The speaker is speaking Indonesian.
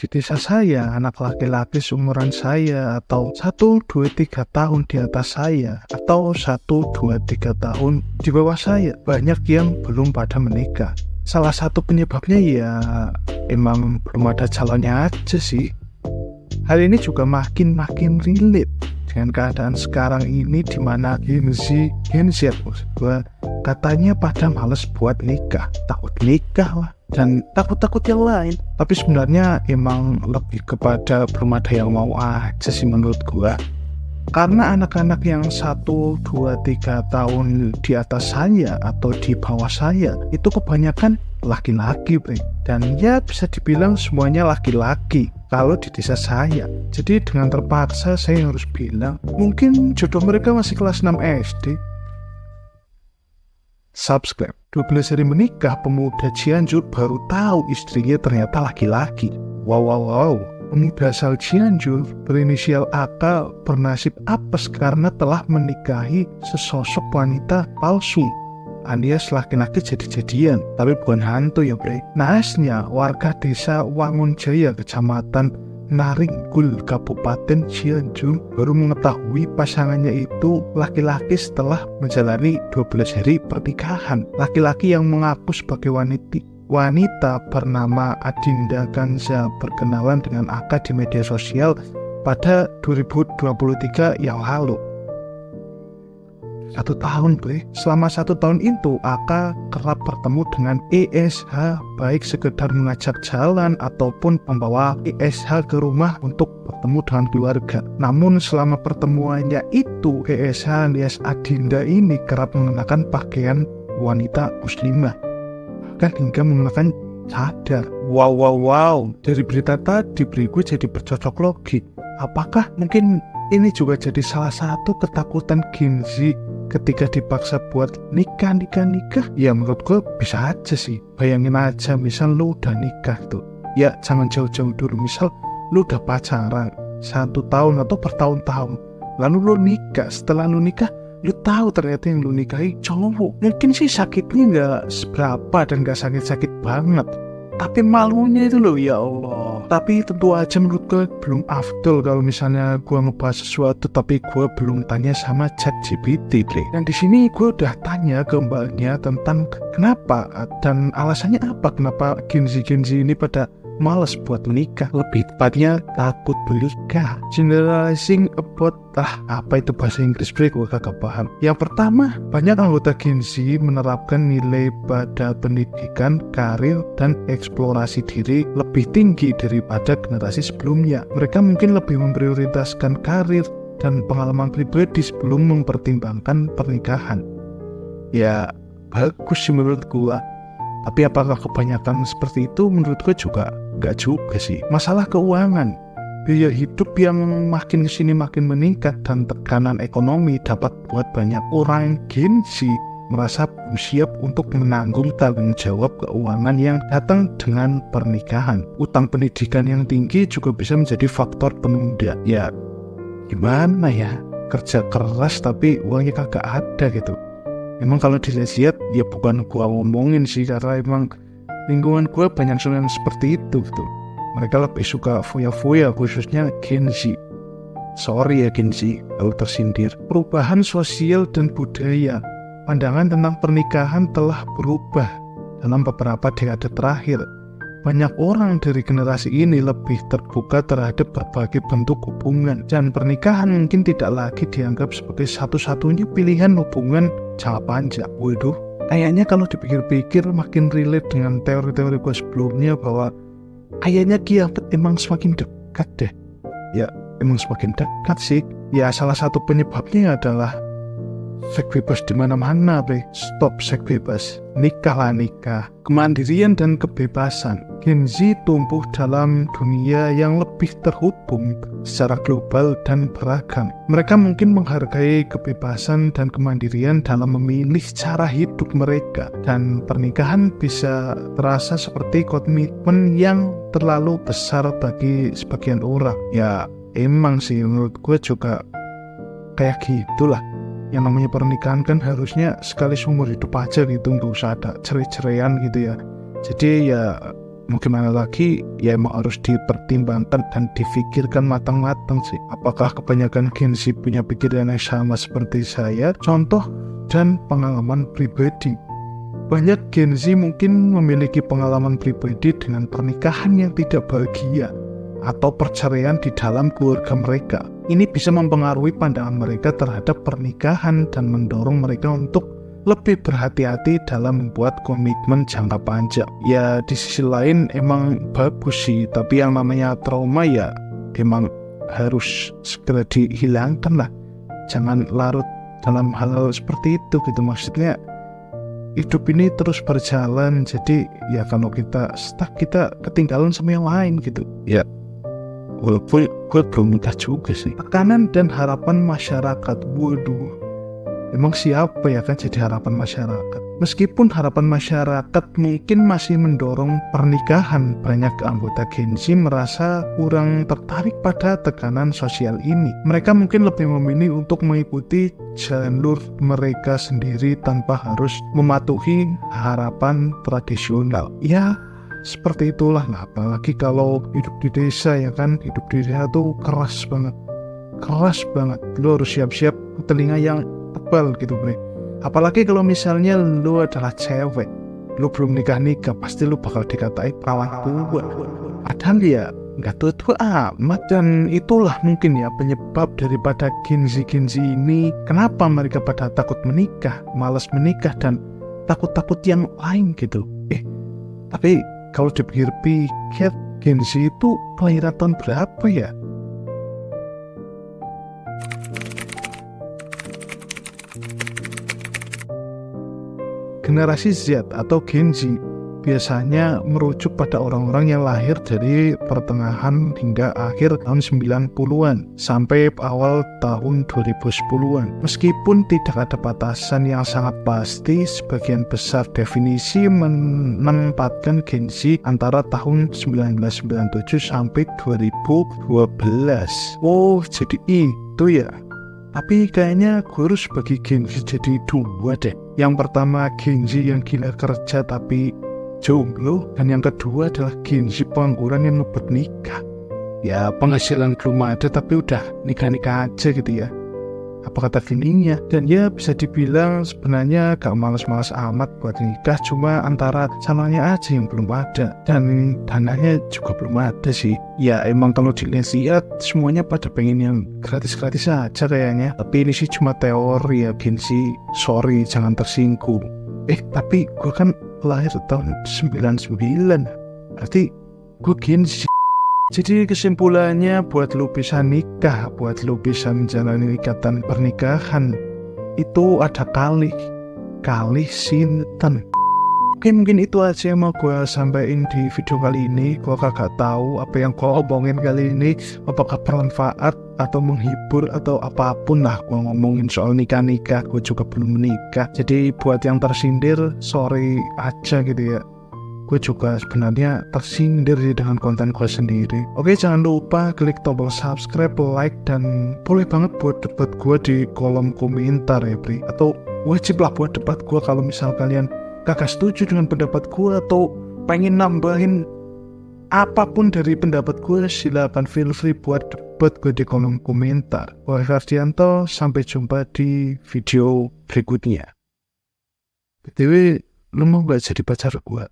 Di desa saya, anak laki-laki seumuran saya atau 1, 2, 3 tahun di atas saya atau 1, 2, 3 tahun di bawah saya, banyak yang belum pada menikah. Salah satu penyebabnya ya emang belum ada calonnya aja sih. Hal ini juga makin relate dengan keadaan sekarang ini di mana Gen Z maksud gue, katanya pada males buat nikah, takut nikah lah dan takut yang lain. Tapi sebenarnya emang lebih kepada belum ada yang mau aja sih menurut gue. Karena anak-anak yang 1, 2, 3 tahun di atas saya atau di bawah saya itu kebanyakan laki-laki, bre. Dan ya bisa dibilang semuanya laki-laki kalau di desa saya. Jadi dengan terpaksa saya harus bilang mungkin jodoh mereka masih kelas 6 SD. Subscribe. 12 hari menikah, pemuda Cianjur baru tahu istrinya ternyata laki-laki. Wow. Pemuda asal Cianjur berinisial AK bernasib apes karena telah menikahi sesosok wanita palsu alias laki-laki jadi-jadian, tapi bukan hantu ya bre. Naasnya warga desa Wangunjaya, kecamatan Naringgul, Kabupaten Cianjur baru mengetahui pasangannya itu laki-laki setelah menjalani 12 hari pernikahan. Laki-laki yang mengaku sebagai wanita bernama Adinda Kanza berkenalan dengan AK di media sosial pada 2023 yang lalu. 1 tahun bre. Selama 1 tahun itu AK kerap bertemu dengan ESH, baik sekedar mengajak jalan ataupun membawa ESH ke rumah untuk bertemu dengan keluarga. Namun selama pertemuannya itu ESH alias Adinda ini kerap mengenakan pakaian wanita muslimah, bahkan hingga menggunakan cadar. Wow. Dari berita tadi gue jadi bercocok logi. Apakah mungkin ini juga jadi salah satu ketakutan Gen Z ketika dipaksa buat nikah? Ya menurut gue bisa aja sih. Bayangin aja misal lu udah nikah tuh, ya jangan jauh-jauh dulu, misal lu udah pacaran 1 tahun atau bertahun-tahun, lalu lu nikah. Setelah lu nikah, lu tahu ternyata yang lu nikahi cowok. Mungkin sih sakitnya gak seberapa dan gak sakit-sakit banget, tapi malunya itu loh, ya Allah. Tapi tentu aja menurut gue belum afdol kalau misalnya gue ngebahas sesuatu tapi gue belum tanya sama ChatGPT, bre. Dan di sini gue udah tanya ke mbaknya tentang kenapa dan alasannya apa, kenapa Gen Z ini pada malas buat menikah, lebih tepatnya takut menikah. Generalizing about apa itu bahasa Inggris, bre, gue kagak paham. Yang pertama, banyak anggota Gen Z menerapkan nilai pada pendidikan, karir, dan eksplorasi diri lebih tinggi daripada generasi sebelumnya. Mereka mungkin lebih memprioritaskan karir dan pengalaman pribadi sebelum mempertimbangkan pernikahan. Ya bagus sih menurut gue. Tapi apakah kebanyakan seperti itu? Menurut gue juga gak juga sih. Masalah keuangan, biaya hidup yang makin kesini makin meningkat dan tekanan ekonomi dapat buat banyak orang Gen Z merasa belum siap untuk menanggung tanggung jawab keuangan yang datang dengan pernikahan. Utang pendidikan yang tinggi juga bisa menjadi faktor penunda. Ya gimana ya, kerja keras tapi uangnya kagak ada gitu. Emang kalau dilihat ya bukan gua ngomongin sih, karena emang lingkungan gua banyak yang seperti itu gitu. Mereka lebih suka foya-foya, khususnya Gen Z. Sorry ya Gen Z kalau tersindir. Perubahan sosial dan budaya. Pandangan tentang pernikahan telah berubah dalam beberapa dekade terakhir. Banyak orang dari generasi ini lebih terbuka terhadap berbagai bentuk hubungan, dan pernikahan mungkin tidak lagi dianggap sebagai satu-satunya pilihan hubungan jangka panjang. Waduh, kayaknya kalau dipikir-pikir makin relate dengan teori-teori gue sebelumnya bahwa kayaknya kiamat emang semakin dekat deh. Ya emang semakin dekat sih. Ya salah satu penyebabnya adalah seks bebas di mana-mana, bre. Stop seks bebas, nikahlah nikah. Kemandirian dan kebebasan. Gen Z tumbuh dalam dunia yang lebih terhubung secara global dan beragam. Mereka mungkin menghargai kebebasan dan kemandirian dalam memilih cara hidup mereka, dan pernikahan bisa terasa seperti komitmen yang terlalu besar bagi sebagian orang. Ya emang sih menurut gue juga kayak gitulah. Yang namanya pernikahan kan harusnya sekali seumur hidup aja gitu, nggak usah ada cerai-ceraian gitu ya. Jadi ya mau gimana lagi, ya emang harus dipertimbangkan dan difikirkan matang-matang sih. Apakah kebanyakan Gen Z punya pikiran yang sama seperti saya? Contoh dan pengalaman pribadi. Banyak Gen Z mungkin memiliki pengalaman pribadi dengan pernikahan yang tidak bahagia atau perceraian di dalam keluarga mereka. Ini bisa mempengaruhi pandangan mereka terhadap pernikahan dan mendorong mereka untuk lebih berhati-hati dalam membuat komitmen jangka panjang. Ya di sisi lain emang bagus sih, tapi yang namanya trauma ya emang harus segera dihilangkan lah. Jangan larut dalam hal seperti itu gitu. Maksudnya hidup ini terus berjalan, jadi ya kalau kita stuck, kita ketinggalan sama yang lain gitu. Ya walaupun gue belum nikah juga sih. Tekanan dan harapan masyarakat, waduh, emang siapa ya kan jadi harapan masyarakat? Meskipun harapan masyarakat mungkin masih mendorong pernikahan, banyak anggota Gen Z merasa kurang tertarik pada tekanan sosial ini. Mereka mungkin lebih memilih untuk mengikuti jalur mereka sendiri tanpa harus mematuhi harapan tradisional. Ya seperti itulah lah, apalagi kalau hidup di desa ya kan. Hidup di desa tuh keras banget. Lu harus siap-siap telinga yang tebal gitu bre. Apalagi kalau misalnya lu adalah cewek, lu belum nikah, pasti lu bakal dikatain perawan tua. Padahal ya nggak tua-tua amat. Dan itulah mungkin ya penyebab daripada Gen Z ini, kenapa mereka pada takut menikah, malas menikah, dan takut-takut yang lain gitu. Tapi kalau dipikir-pikir, Gen Z itu kelahiran tahun berapa ya? Generasi Z atau Gen Z biasanya merujuk pada orang-orang yang lahir dari pertengahan hingga akhir tahun 90-an sampai awal tahun 2010-an. Meskipun tidak ada batasan yang sangat pasti, sebagian besar definisi menempatkan Gen Z antara tahun 1997 sampai 2012. Oh, jadi itu ya. Tapi kayaknya gue harus bagi Gen Z jadi dua deh. Yang pertama Gen Z yang gila kerja tapi jomblo, dan yang kedua adalah Gen Z pengangguran yang ngebet nikah. Ya penghasilan belum ada tapi udah nikah-nikah aja gitu ya. Apa kata feelingnya? Dan ya bisa dibilang sebenarnya gak malas-malas amat buat nikah, cuma antara calonnya aja yang belum ada dan dananya juga belum ada sih. Ya emang kalau dilihat semuanya pada pengen yang gratis-gratis aja kayaknya. Tapi ini sih cuma teori ya Gen Z, sorry jangan tersinggung. Tapi gue kan lahir tahun 99, berarti gue Gen Z. Jadi kesimpulannya, buat lu bisa nikah, buat lu bisa menjalani ikatan pernikahan, itu ada kali sinten. Oke, mungkin itu aja yang mau gue sampaikan di video kali ini. Gue kagak tahu apa yang gue omongin kali ini apakah bermanfaat atau menghibur atau apapun lah. Gue ngomongin soal nikah-nikah, gue juga belum menikah. Jadi buat yang tersindir, sorry aja gitu ya. Gue juga sebenarnya tersindir dengan konten gue sendiri. Oke, jangan lupa klik tombol subscribe, like, dan boleh banget buat debat gue di kolom komentar ya Bri. Atau wajib lah buat debat gue kalau misal kalian kagak setuju dengan pendapat gue atau pengen nambahin apapun dari pendapat gue, silakan feel free buat debat gue di kolom komentar. Gue Ferdianto, sampai jumpa di video berikutnya. BTW, lu mau gak jadi pacar gue?